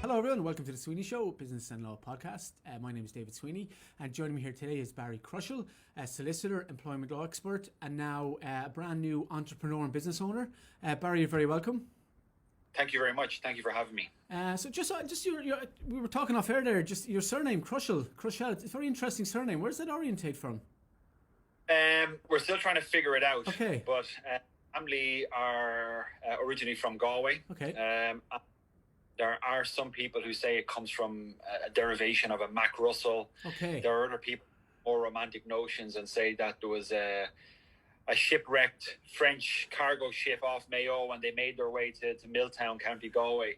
Hello everyone, welcome to the Sweeney Show, Business and Law Podcast. My name is David Sweeney, and joining me here today is Barry Crushell, a solicitor, employment law expert, and now a brand new entrepreneur and business owner. Barry, you're very welcome. Thank you very much. Thank you for having me. We were talking off air there, just your surname, Crushell, it's a very interesting surname. Where does that orientate from? We're still trying to figure it out. Okay. But family are originally from Galway. Okay. There are some people who say it comes from a derivation of a Mac Russell. Okay. There are other people with more romantic notions and say that there was a shipwrecked French cargo ship off Mayo and they made their way to Milltown, County Galway.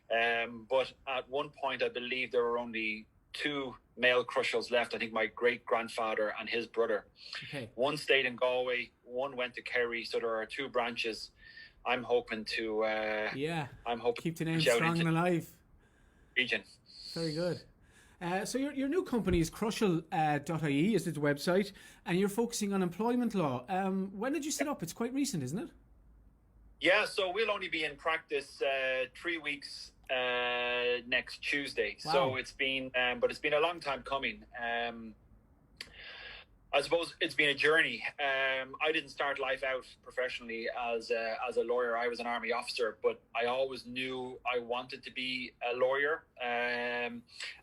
But at one point, I believe there were only two male Crushells left. I think my great-grandfather and his brother. Okay. One stayed in Galway, one went to Kerry, so there are two branches. I'm hoping to keep the name strong and alive. Region. Very good. So your new company is Crushell.ie is its website, and you're focusing on employment law. When did you set up? It's quite recent, isn't it? Yeah, so we'll only be in practice 3 weeks next Tuesday. Wow. So it's been a long time coming. I suppose it's been a journey. I didn't start life out professionally as a lawyer. I was an army officer, but I always knew I wanted to be a lawyer. And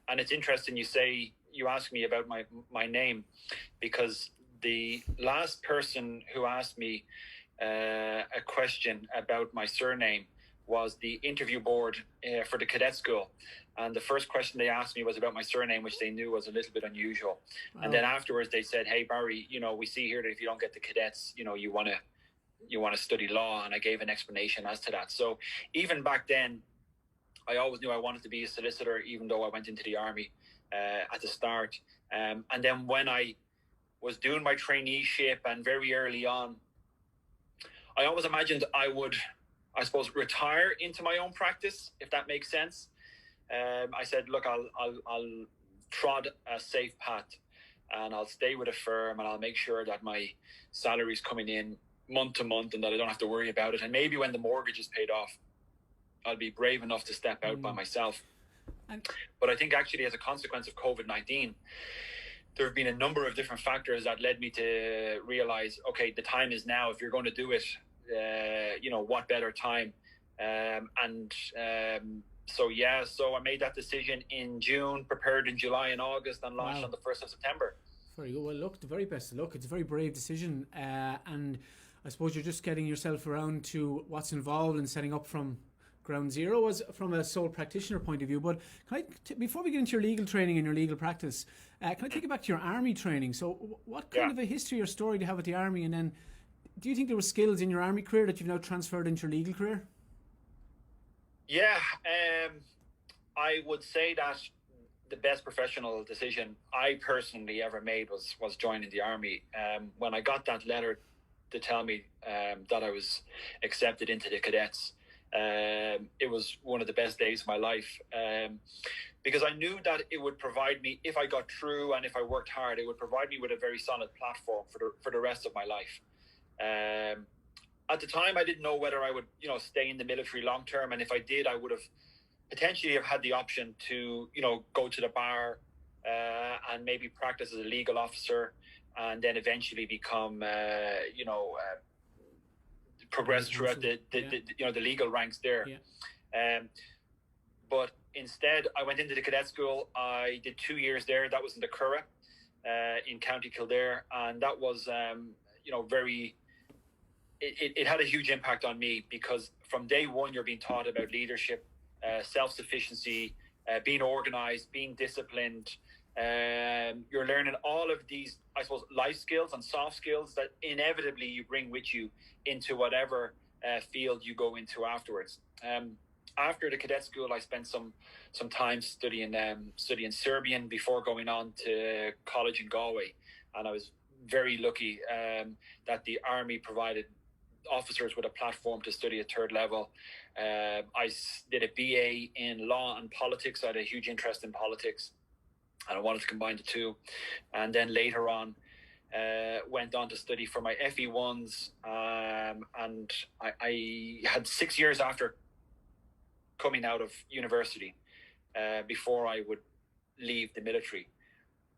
it's interesting you ask me about my name, because the last person who asked me a question about my surname was the interview board for the cadet school. And the first question they asked me was about my surname, which they knew was a little bit unusual. Wow. And then afterwards they said, "Hey, Barry, we see here that if you don't get the cadets, you want to study law." And I gave an explanation as to that. So even back then, I always knew I wanted to be a solicitor, even though I went into the army at the start. And then when I was doing my traineeship and very early on, I always imagined I would, I suppose, retire into my own practice, if that makes sense. I said, look, I'll trod a safe path and I'll stay with a firm and I'll make sure that my salary's coming in month to month and that I don't have to worry about it. And maybe when the mortgage is paid off, I'll be brave enough to step out by myself. But I think actually as a consequence of COVID-19, there have been a number of different factors that led me to realize, okay, the time is now. If you're going to do it, what better time? So I made that decision in June, prepared in July and August, and launched on the 1st of September. Very good. Well, look, the very best of luck. It's a very brave decision. And I suppose you're just getting yourself around to what's involved in setting up from ground zero as from a sole practitioner point of view. But before we get into your legal training and your legal practice, can I take you back to your army training? So what kind of a history or story do you have with the army? And then do you think there were skills in your army career that you've now transferred into your legal career? Yeah, I would say that the best professional decision I personally ever made was joining the army. When I got that letter to tell me that I was accepted into the cadets, it was one of the best days of my life, because I knew that it would provide me, if I got through and if I worked hard, it would provide me with a very solid platform for the rest of my life. At the time, I didn't know whether I would, stay in the military long term, and if I did, I would have potentially have had the option to, go to the bar and maybe practice as a legal officer, and then eventually become, progress throughout the legal ranks there. Yeah. But instead, I went into the cadet school. I did 2 years there. That was in the Curragh in County Kildare, and that was, It had a huge impact on me, because from day one you're being taught about leadership, self-sufficiency, being organized, being disciplined. You're learning all of these, I suppose, life skills and soft skills that inevitably you bring with you into whatever field you go into afterwards. After the cadet school, I spent some time studying Serbian before going on to college in Galway, and I was very lucky that the army provided officers with a platform to study at third level. I did a BA in law and politics. I had a huge interest in politics, and I wanted to combine the two. And then later on, went on to study for my FE1s, and I had 6 years after coming out of university before I would leave the military.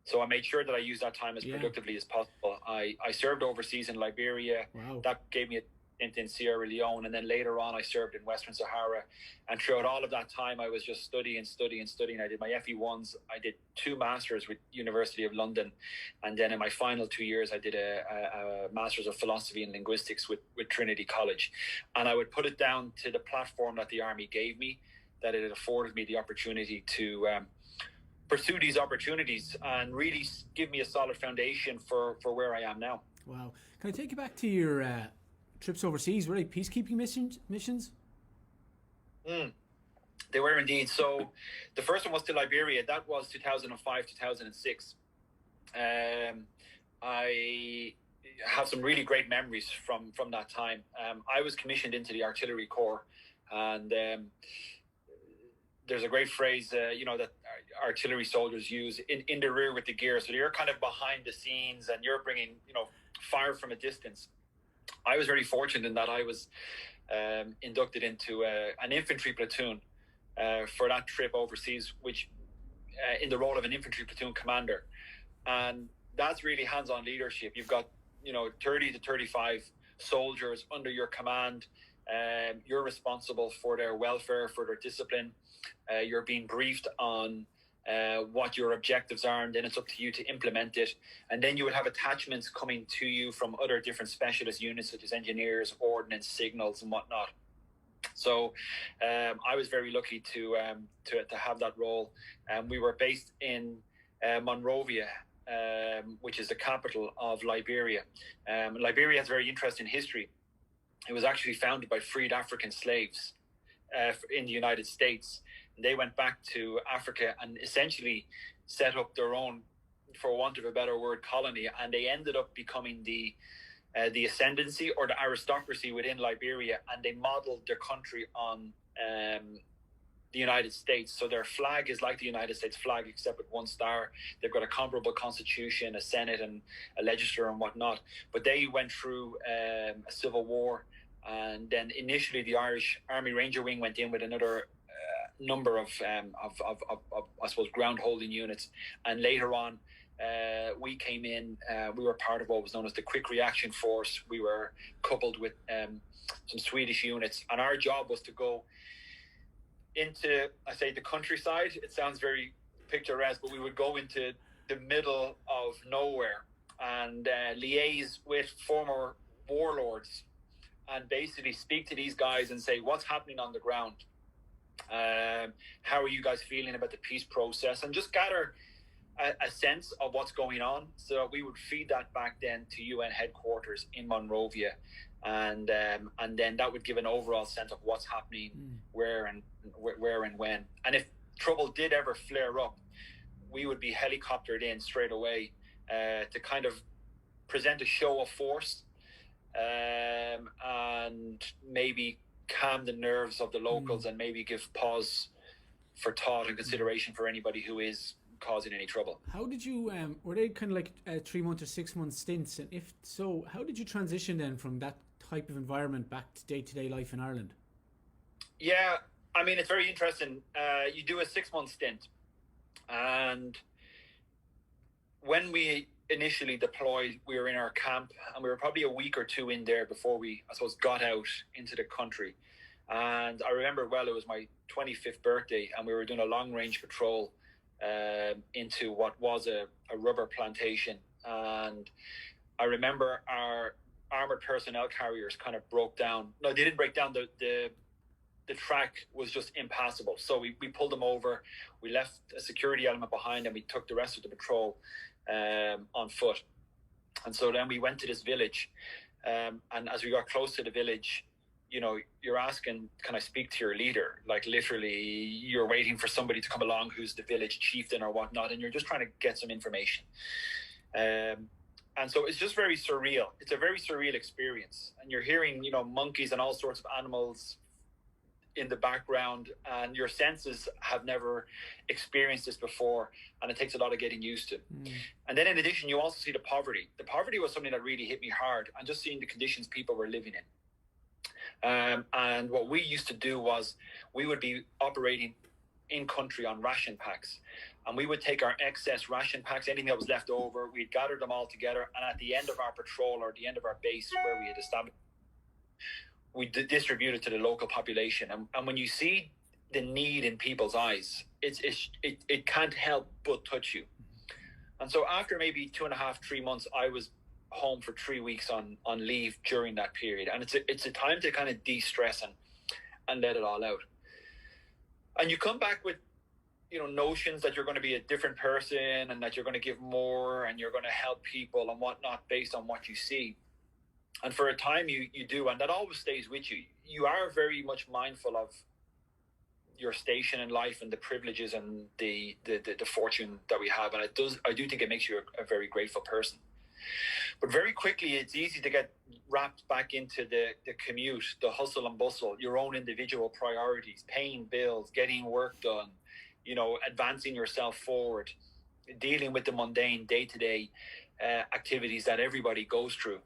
So I made sure that I used that time as productively as possible. I served overseas in Liberia. Wow. That gave me a stint in Sierra Leone, and then later on I served in Western Sahara. And throughout all of that time, I was just studying. I did my FE1s. I did 2 masters with University of London, and then in my final 2 years, I did a Masters of Philosophy and Linguistics with Trinity College. And I would put it down to the platform that the Army gave me, that it afforded me the opportunity to pursue these opportunities and really give me a solid foundation for where I am now. Wow. Can I take you back to your trips overseas? Were they peacekeeping missions? They were indeed. So the first one was to Liberia. That was 2005, 2006. I have some really great memories from that time. I was commissioned into the Artillery Corps, and there's a great phrase, that artillery soldiers use in the rear with the gear. So you're kind of behind the scenes and you're bringing, fire from a distance. I was very fortunate in that I was inducted into an infantry platoon for that trip overseas, which in the role of an infantry platoon commander. And that's really hands-on leadership. You've got, 30 to 35 soldiers under your command. You're responsible for their welfare, for their discipline. You're being briefed on what your objectives are, and then it's up to you to implement it. And then you would have attachments coming to you from other different specialist units, such as engineers, ordnance, signals, and whatnot. So I was very lucky to have that role. We were based in Monrovia, which is the capital of Liberia. Liberia has a very interesting history. It was actually founded by freed African slaves in the United States. They went back to Africa and essentially set up their own, for want of a better word, colony, and they ended up becoming the ascendancy or the aristocracy within Liberia, and they modeled their country on the United States. So their flag is like the United States flag, except with 1 star. They've got a comparable constitution, a senate and a legislature and whatnot. But they went through a civil war, and then initially the Irish Army Ranger Wing went in with another number of I suppose ground holding units, and later on we came in. We were part of what was known as the Quick Reaction Force. We were coupled with some Swedish units, and our job was to go into, I say, the countryside. It sounds very picturesque, but we would go into the middle of nowhere and liaise with former warlords and basically speak to these guys and say, what's happening on the ground? How are you guys feeling about the peace process? And just gather a sense of what's going on. So we would feed that back then to UN headquarters in Monrovia, and then that would give an overall sense of what's happening, where and when. And if trouble did ever flare up, we would be helicoptered in straight away to kind of present a show of force, and maybe calm the nerves of the locals and maybe give pause for thought and consideration for anybody who is causing any trouble. How did you, were they kind of like 3 month or 6 month stints? And if so, how did you transition then from that type of environment back to day-to-day life in Ireland? Yeah, I mean, it's very interesting. You do a 6 month stint, and when we initially deployed, we were in our camp, and we were probably a week or 2 in there before we, I suppose, got out into the country. And I remember, well, it was my 25th birthday, and we were doing a long range patrol into what was a rubber plantation. And I remember our armored personnel carriers kind of broke down. No, they didn't break down. The track was just impassable. So we pulled them over. We left a security element behind, and we took the rest of the patrol on foot. And so then we went to this village, and as we got close to the village, you're asking, can I speak to your leader? Like, literally, you're waiting for somebody to come along who's the village chieftain or whatnot, and you're just trying to get some information. And so it's just very surreal. It's a very surreal experience, and you're hearing monkeys and all sorts of animals in the background, and your senses have never experienced this before, and it takes a lot of getting used to. And then in addition, you also see the poverty. The poverty was something that really hit me hard, and just seeing the conditions people were living in. And what we used to do was we would be operating in country on ration packs. And we would take our excess ration packs, anything that was left over, we'd gather them all together. And at the end of our patrol, or the end of our base where we had established, we distribute it to the local population. And when you see the need in people's eyes, it can't help but touch you. And so after maybe 2.5, 3 months, I was home for 3 weeks on leave during that period. And it's a time to kind of de-stress and let it all out. And you come back with, notions that you're going to be a different person and that you're going to give more and you're going to help people and whatnot based on what you see. And for a time you do, and that always stays with you. You are very much mindful of your station in life and the privileges and the fortune that we have. And I do think it makes you a very grateful person. But very quickly, it's easy to get wrapped back into the commute, the hustle and bustle, your own individual priorities, paying bills, getting work done, advancing yourself forward, dealing with the mundane day-to-day activities that everybody goes through.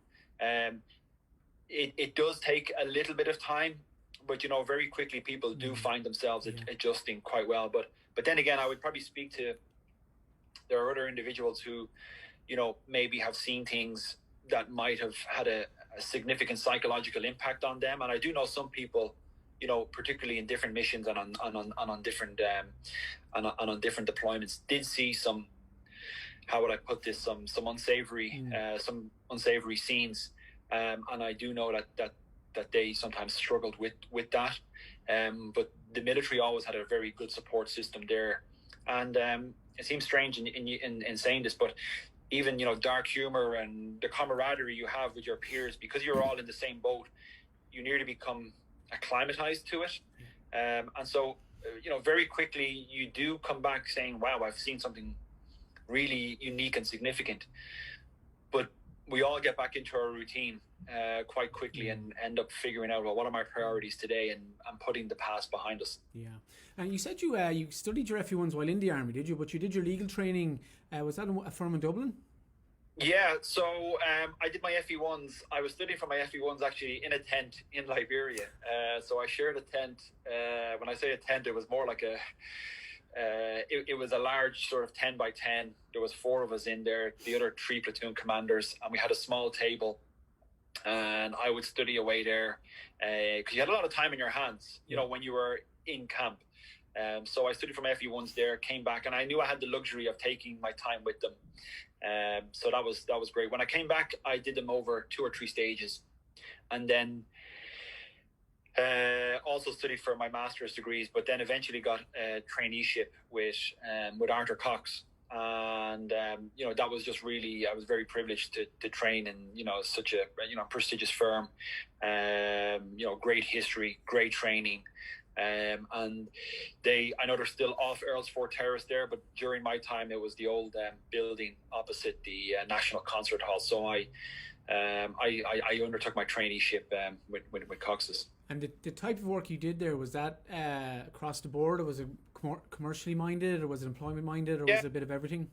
It does take a little bit of time, but very quickly people do find themselves adjusting quite well. But then again, I would probably speak to, there are other individuals who maybe have seen things that might have had a significant psychological impact on them. And I do know some people, particularly in different missions and on different on different deployments, did see some, how would I put this, some unsavory scenes. And I do know that they sometimes struggled with that. But the military always had a very good support system there. And it seems strange in saying this, but even, dark humor and the camaraderie you have with your peers, because you're all in the same boat, you nearly become acclimatized to it. And so, very quickly you do come back saying, wow, I've seen something really unique and significant. But we all get back into our routine quite quickly and end up figuring out, well, what are my priorities today, and putting the past behind us. Yeah. And you said you studied your FE1s while in the army, did you? But you did your legal training, was that a firm in Dublin? Yeah, so I did my FE1s. I was studying for my FE1s actually in a tent in Liberia. So I shared a tent. When I say a tent, it was more like it was a large sort of 10 by 10. There was 4 of us in there, the other 3 platoon commanders, and we had a small table. And I would study away there because you had a lot of time in your hands, when you were in camp. So I studied from FE1s there, came back, and I knew I had the luxury of taking my time with them. So that was great. When I came back, I did them over 2 or 3 stages, and then also studied for my master's degrees, but then eventually got a traineeship with Arthur Cox. And that was just really, I was very privileged to train in such a prestigious firm. Great history, great training. And I know they're still off Earl's Fort Terrace there, but during my time it was the old building opposite the National Concert Hall. So I undertook my traineeship with Cox's. And the type of work you did there, was that across the board, or was it commercially minded, or was it employment minded, or was it a bit of everything?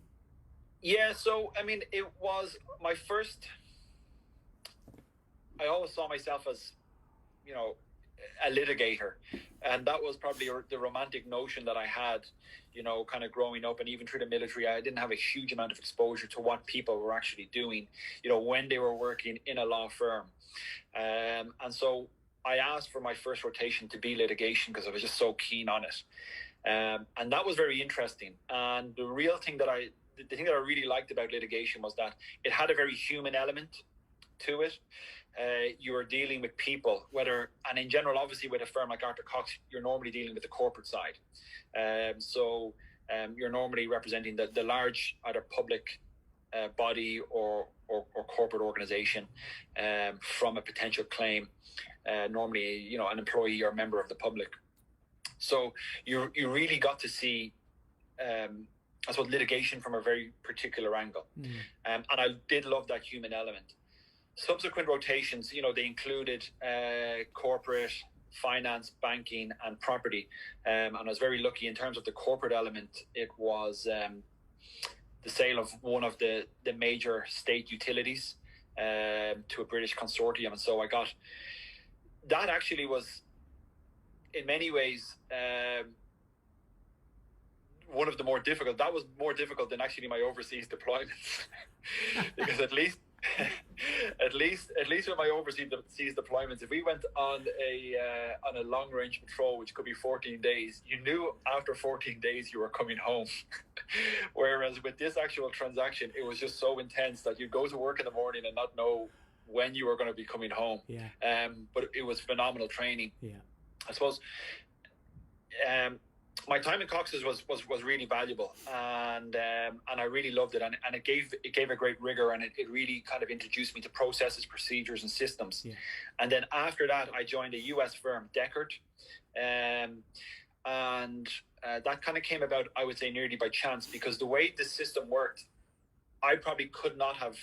Yeah, so I mean, it was my first. I always saw myself as, a litigator, and that was probably the romantic notion that I had, kind of growing up, and even through the military. I didn't have a huge amount of exposure to what people were actually doing, when they were working in a law firm, and so I asked for my first rotation to be litigation because I was just so keen on it, and that was very interesting. And the thing that I really liked about litigation was that it had a very human element to it. You are dealing with people, and in general, obviously with a firm like Arthur Cox, you're normally dealing with the corporate side. So you're normally representing the large either public body or corporate organization from a potential claim. Normally, an employee or member of the public. So you really got to see, I suppose, litigation from a very particular angle. And I did love that human element. Subsequent rotations, they included corporate, finance, banking, and property. And I was very lucky in terms of the corporate element. It was the sale of one of the major state utilities to a British consortium. And so I got, that actually was in many ways one of the more difficult. That was more difficult than actually my overseas deployments, because at least with my overseas deployments, if we went on a long range patrol, which could be 14 days, you knew after 14 days you were coming home. Whereas with this actual transaction, it was just so intense that you'd go to work in the morning and not know when you were going to be coming home. Yeah. But it was phenomenal training. Yeah. I suppose. My time in Cox's was really valuable, and I really loved it, and it gave a great rigor, and it really kind of introduced me to processes, procedures, and systems. Yeah. And then after that, I joined a US firm, Deckard, and that kind of came about, I would say, nearly by chance, because the way the system worked, I probably could not have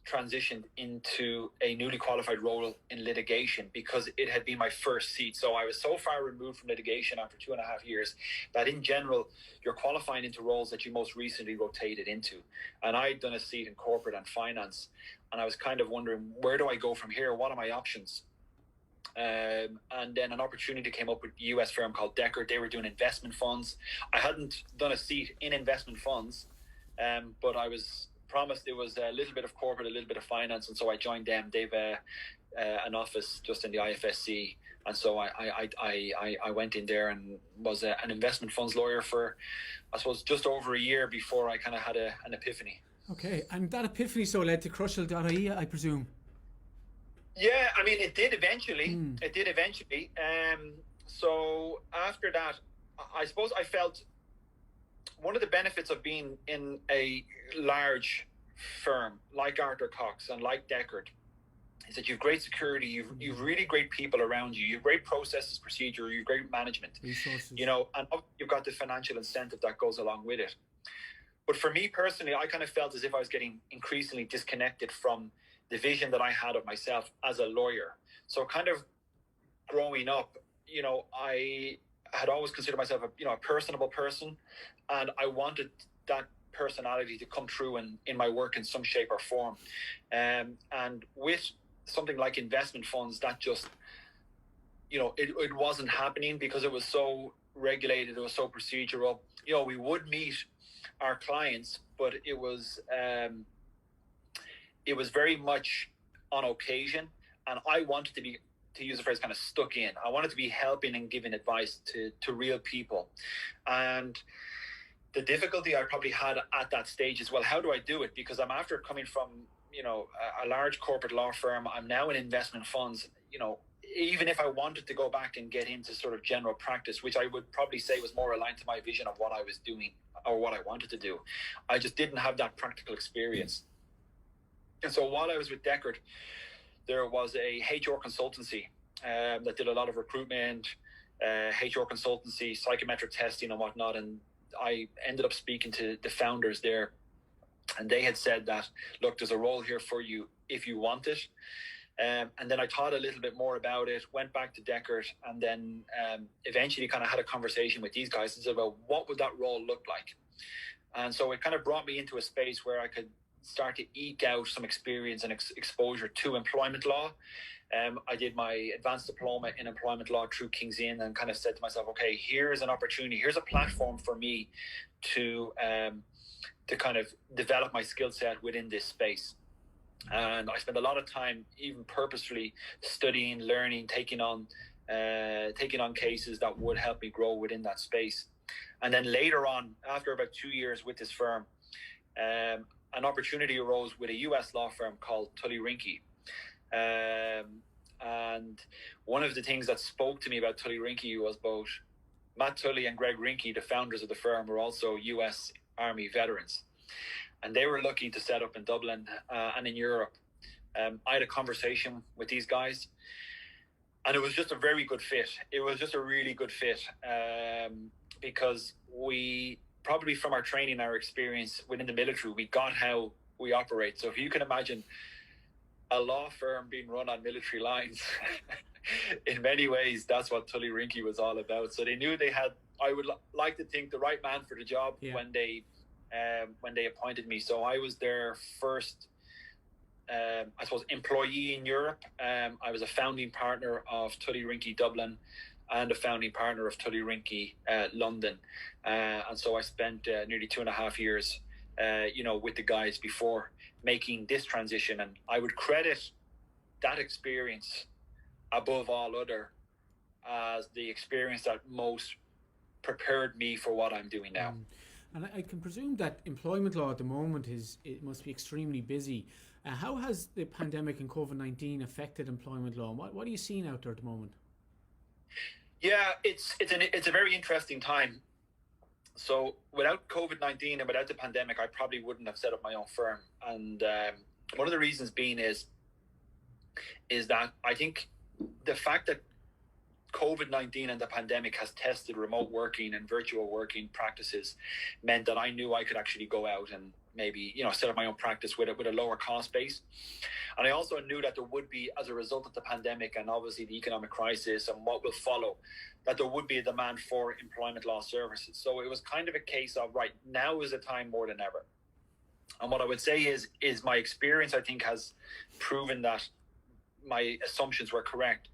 transitioned into a newly qualified role in litigation, because it had been my first seat. So I was so far removed from litigation after 2.5 years that in general, you're qualifying into roles that you most recently rotated into. And I'd done a seat in corporate and finance, and I was kind of wondering, where do I go from here? What are my options? And then an opportunity came up with a US firm called Deckard. They were doing investment funds. I hadn't done a seat in investment funds, but I was promised it was a little bit of corporate, a little bit of finance, and so I joined them. They've an office just in the IFSC, and so I went in there and was an investment funds lawyer for, I suppose, just over a year before I kind of had an epiphany. Okay, and that epiphany so led to Crushell.ie, I presume. Yeah, I mean, it did eventually. It did eventually. So after that, I suppose I felt one of the benefits of being in a large firm like Arthur Cox and like Deckard is that you've great security, you've really great people around you, you've great processes, procedure, you've great management, resources, you know, and you've got the financial incentive that goes along with it. But for me personally, I kind of felt as if I was getting increasingly disconnected from the vision that I had of myself as a lawyer. So kind of growing up, you know, I had always considered myself a personable person, and I wanted that personality to come through in my work in some shape or form. And with something like investment funds, that just, you know, it wasn't happening because it was so regulated, it was so procedural. You know, we would meet our clients, but it was very much on occasion, and I wanted to be, to use the phrase, kind of stuck in. I wanted to be helping and giving advice to real people. And the difficulty I probably had at that stage is, well, how do I do it? Because I'm after coming from, you know, a large corporate law firm. I'm now in investment funds. You know, even if I wanted to go back and get into sort of general practice, which I would probably say was more aligned to my vision of what I was doing or what I wanted to do, I just didn't have that practical experience. And so while I was with Deckard, there was a HR consultancy that did a lot of recruitment, HR consultancy, psychometric testing and whatnot. And I ended up speaking to the founders there, and they had said that, look, there's a role here for you if you want it. And then I thought a little bit more about it, went back to Deckard, and then eventually kind of had a conversation with these guys and said, well, what would that role look like? And so it kind of brought me into a space where I could start to eke out some experience and exposure to employment law. I did my advanced diploma in employment law through King's Inn, and kind of said to myself, okay, here's an opportunity, here's a platform for me to kind of develop my skill set within this space. And I spent a lot of time, even purposefully, studying, learning, taking on cases that would help me grow within that space. And then later on, after about 2 years with this firm, an opportunity arose with a US law firm called Tully Rinckey. And one of the things that spoke to me about Tully Rinckey was both Matt Tully and Greg Rinckey, the founders of the firm, were also US Army veterans. And they were lucky to set up in Dublin and in Europe. I had a conversation with these guys, and it was just a very good fit. It was just a really good fit because we, probably from our training, our experience within the military, we got how we operate. So if you can imagine a law firm being run on military lines, in many ways, that's what Tully Rinckey was all about. So they knew they had, I would like to think, the right man for the job when they appointed me. So I was their first, I suppose, employee in Europe. I was a founding partner of Tully Rinckey Dublin, and a founding partner of Tullyrinky London. And so I spent nearly 2.5 years, with the guys before making this transition. And I would credit that experience above all other as the experience that most prepared me for what I'm doing now. And I can presume that employment law at the moment it must be extremely busy. How has the pandemic and COVID-19 affected employment law? What are you seeing out there at the moment? Yeah, it's a very interesting time. So without COVID-19 and without the pandemic, I probably wouldn't have set up my own firm. And one of the reasons being is that I think the fact that COVID-19 and the pandemic has tested remote working and virtual working practices meant that I knew I could actually go out and maybe, set up my own practice with a lower cost base. And I also knew that there would be, as a result of the pandemic and obviously the economic crisis and what will follow, that there would be a demand for employment law services. So it was kind of a case of, right, now is the time more than ever. And what I would say is my experience, I think, has proven that my assumptions were correct.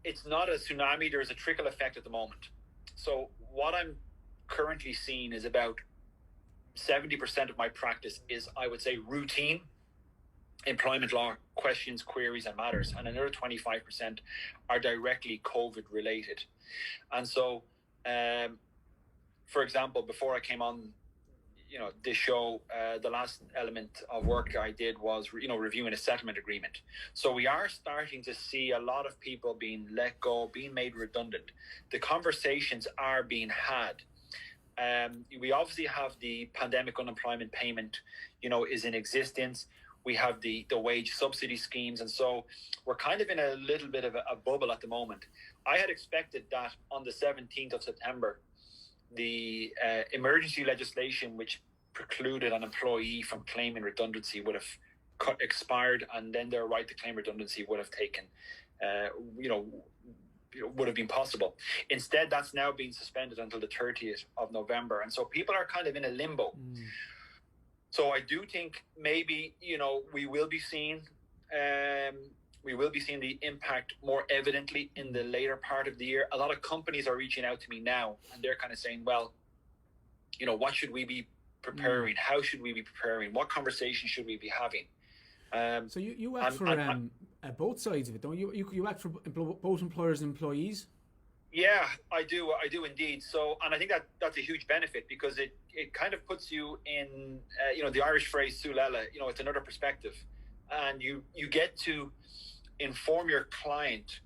It's not a tsunami, there's a trickle effect at the moment. So what I'm currently seeing is about 70% of my practice is, I would say, routine employment law questions, queries, and matters. And another 25% are directly COVID related. And so, for example, before I came on this show, the last element of work I did was, reviewing a settlement agreement. So we are starting to see a lot of people being let go, being made redundant. The conversations are being had. We obviously have the pandemic unemployment payment, is in existence. We have the wage subsidy schemes. And so we're kind of in a little bit of a bubble at the moment. I had expected that on the 17th of September, the emergency legislation which precluded an employee from claiming redundancy would have expired, and then their right to claim redundancy would have taken, would have been possible. Instead, that's now been suspended until the 30th of November. And so people are kind of in a limbo. So I do think maybe, we will be seeing the impact more evidently in the later part of the year. A lot of companies are reaching out to me now, and they're kind of saying, well, what should we be preparing? How should we be preparing? What conversation should we be having? So you act for both sides of it, don't you? You act for both employers and employees? Yeah, I do indeed. So, and I think that's a huge benefit, because it kind of puts you in, the Irish phrase "sulela," it's another perspective. And you get to inform your client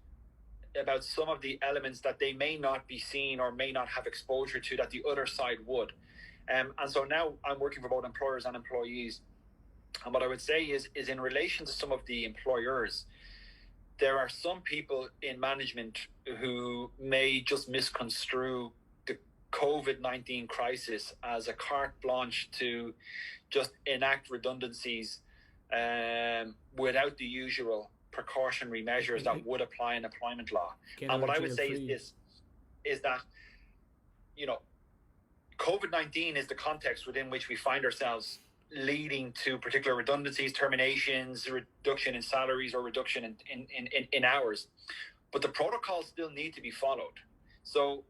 about some of the elements that they may not be seeing or may not have exposure to that the other side would. And so now I'm working for both employers and employees. And what I would say is in relation to some of the employers, there are some people in management who may just misconstrue the COVID-19 crisis as a carte blanche to just enact redundancies without the usual precautionary measures that would apply in employment law. And what I would say is that, COVID-19 is the context within which we find ourselves, leading to particular redundancies, terminations, reduction in salaries, or reduction in hours. But the protocols still need to be followed. So,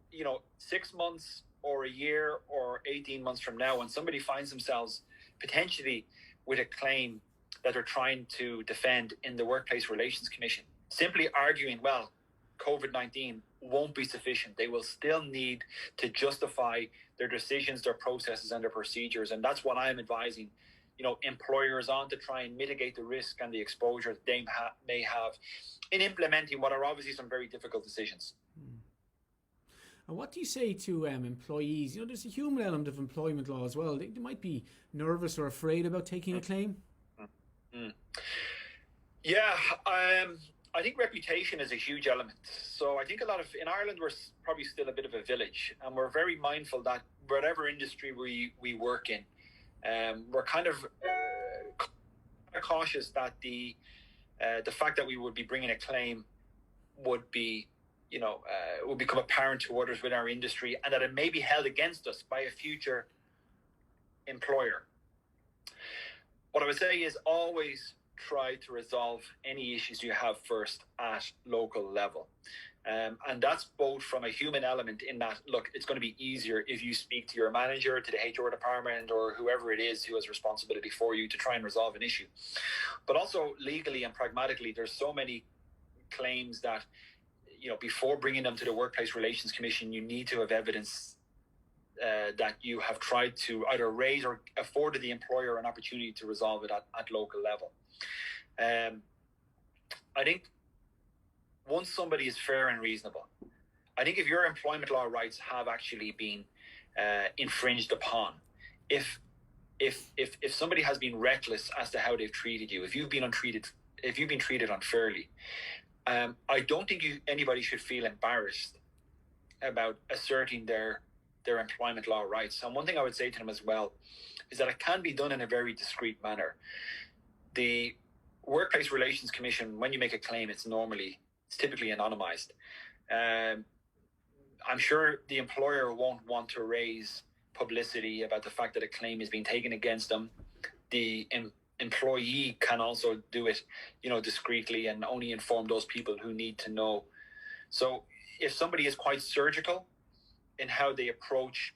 6 months or a year or 18 months from now, when somebody finds themselves potentially with a claim that they're trying to defend in the Workplace Relations Commission, simply arguing, well, COVID-19 won't be sufficient. They will still need to justify their decisions, their processes, and their procedures. And that's what I'm advising, employers on, to try and mitigate the risk and the exposure that they may have in implementing what are obviously some very difficult decisions. And what do you say to employees? There's a human element of employment law as well. They might be nervous or afraid about taking a claim. Yeah, I think reputation is a huge element. So I think in Ireland, we're probably still a bit of a village, and we're very mindful that whatever industry we work in, we're kind of cautious that the fact that we would be bringing a claim would be, would become apparent to others within our industry, and that it may be held against us by a future employer. What I would say is always try to resolve any issues you have first at local level. And that's both from a human element in that, look, it's going to be easier if you speak to your manager, to the HR department, or whoever it is who has responsibility for you to try and resolve an issue. But also legally and pragmatically, there's so many claims that, before bringing them to the Workplace Relations Commission, you need to have evidence that you have tried to either raise or afforded the employer an opportunity to resolve it at local level. I think once somebody is fair and reasonable, I think if your employment law rights have actually been infringed upon, if somebody has been reckless as to how they've treated you, if you've been treated unfairly, I don't think anybody should feel embarrassed about asserting their employment law rights. And one thing I would say to them as well is that it can be done in a very discreet manner. The Workplace Relations Commission, when you make a claim, it's typically anonymized. I'm sure the employer won't want to raise publicity about the fact that a claim is being taken against them. The employee can also do it, discreetly, and only inform those people who need to know. So if somebody is quite surgical in how they approach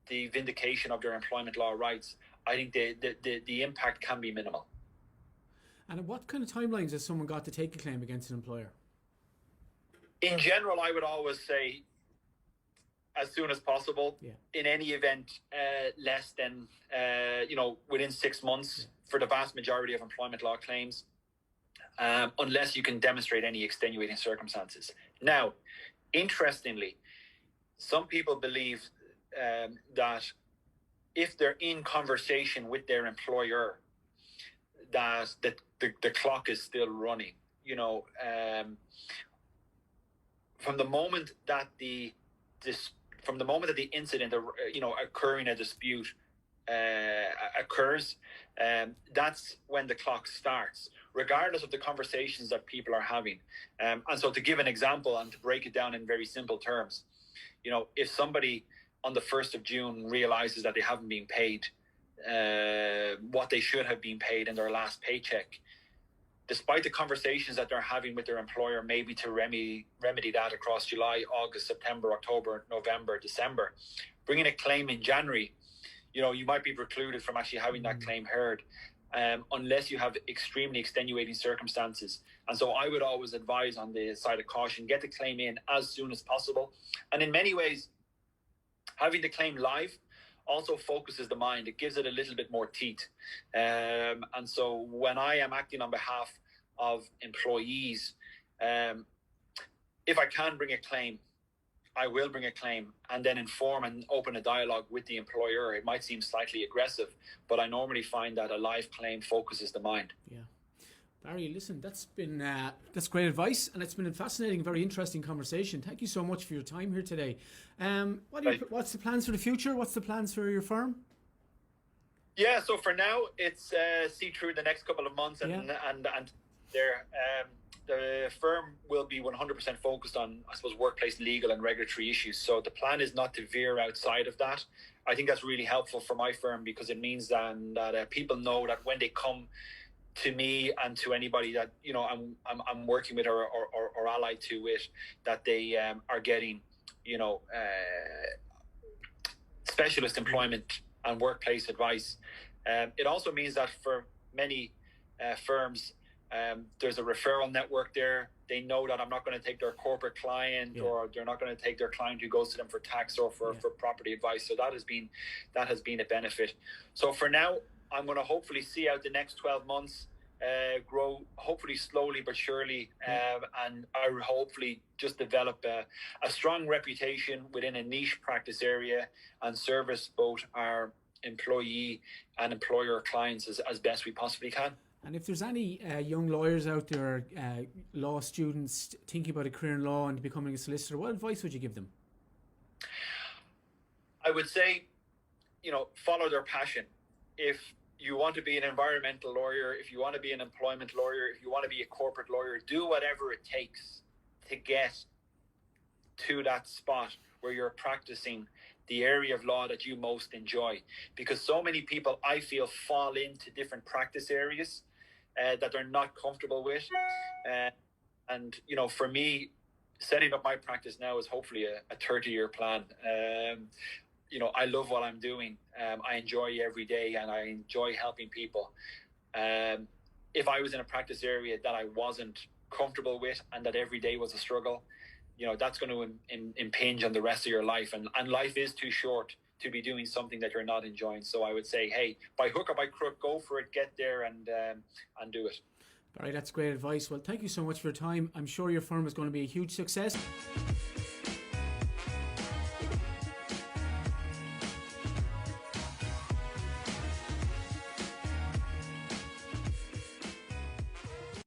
the vindication of their employment law rights, I think the impact can be minimal. And what kind of timelines has someone got to take a claim against an employer? In general, I would always say as soon as possible. Yeah. In any event, less than, within 6 months for the vast majority of employment law claims, unless you can demonstrate any extenuating circumstances. Now, interestingly, some people believe that if they're in conversation with their employer, that the clock is still running. From the moment that the incident, occurring a dispute occurs, that's when the clock starts, regardless of the conversations that people are having. And so, to give an example and to break it down in very simple terms, if somebody on the 1st of June realizes that they haven't been paid what they should have been paid in their last paycheck, despite the conversations that they're having with their employer, maybe to remedy that across July, August, September, October, November, December, bringing a claim in January, you might be precluded from actually having that claim heard unless you have extremely extenuating circumstances. And so I would always advise, on the side of caution, get the claim in as soon as possible. And in many ways, having the claim live also focuses the mind. It gives it a little bit more teeth. And so when I am acting on behalf of employees, if I can bring a claim, I will bring a claim and then inform and open a dialogue with the employer. It might seem slightly aggressive, but I normally find that a live claim focuses the mind. Yeah. Barry, listen, that's great advice, and it's been a fascinating, very interesting conversation. Thank you so much for your time here today. What's the plans for the future? What's the plans for your firm? Yeah, so for now, it's see through the next couple of months, and the firm will be 100% focused on, I suppose, workplace legal and regulatory issues. So the plan is not to veer outside of that. I think that's really helpful for my firm, because it means that people know that when they come to me and to anybody that I'm working with or allied to with, that they are getting specialist employment and workplace advice. It also means that for many firms, there's a referral network there. They know that I'm not going to take their corporate client, or they're not going to take their client who goes to them for tax or for property advice. So that has been a benefit. So for now, I'm going to hopefully see out the next 12 months, grow, hopefully slowly but surely, and I will hopefully just develop a strong reputation within a niche practice area and service both our employee and employer clients as best we possibly can. And if there's any young lawyers out there, law students thinking about a career in law and becoming a solicitor, what advice would you give them? I would say, follow their passion. If you want to be an environmental lawyer, if you want to be an employment lawyer, if you want to be a corporate lawyer, do whatever it takes to get to that spot where you're practicing the area of law that you most enjoy. Because so many people, I feel, fall into different practice areas that they're not comfortable with. And, you know, for me, setting up my practice now is hopefully a 30-year plan. You know, I love what I'm doing. I enjoy every day, and I enjoy helping people. If I was in a practice area that I wasn't comfortable with and that every day was a struggle, you know, that's going to impinge on the rest of your life. And life is too short to be doing something that you're not enjoying. So I would say, hey, by hook or by crook, go for it, get there, and do it. All right, that's great advice. Well, thank you so much for your time. I'm sure your firm is going to be a huge success.